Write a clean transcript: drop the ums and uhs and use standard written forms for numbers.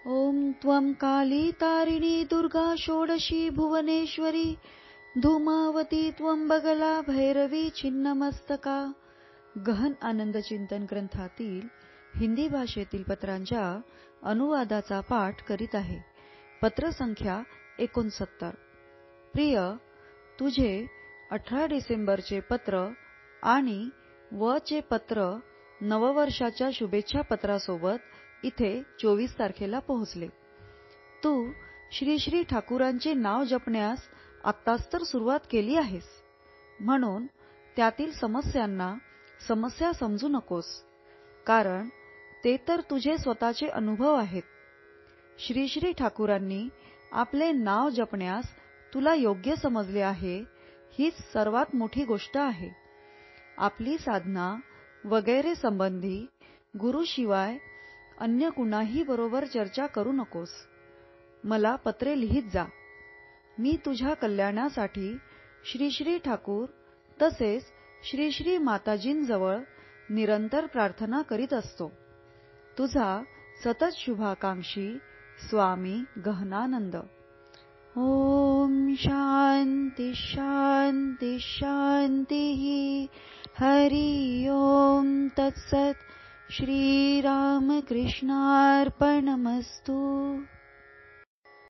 ॐ त्वं काली तारिणी दुर्गा षोडशी भुवनेश्वरी धूमावती त्वं बगला भैरवी छिन्नमस्तका. गहन आनंद चिंतन ग्रंथातील हिंदी भाषेतील पत्रांच्या अनुवादाचा पाठ करीत आहे. पत्र संख्या 69. प्रिय, तुझे 18 डिसेंबरचे पत्र आणि चे पत्र नववर्षाच्या शुभेच्छा पत्रासोबत इथे 24 तारखेला पोहोचले. तू श्री श्री ठाकूरांचे नाव जपण्यास आत्ताच तर सुरुवात केली आहेस, म्हणून त्यातील समस्यांना समस्या समजू नकोस, कारण ते तर तुझे स्वतःचे अनुभव आहेत. श्री श्री ठाकूरांनी आपले नाव जपण्यास तुला योग्य समजले आहे, हीच सर्वात मोठी गोष्ट आहे. आपली साधना वगैरे संबंधी गुरुशिवाय अन्य कुणाही बरोबर चर्चा करू नकोस. मला पत्रे लिहित जा. मी तुझ्या कल्याणासाठी श्री श्री ठाकूर तसेच श्री श्री माताजींजवळ निरंतर प्रार्थना करीत असतो. तुझा सतत शुभाकांक्षी स्वामी गहनानंद. ओम शांती शांती शांती. हरि ओम तत्सत. श्री राम कृष्णार्पणमस्तु.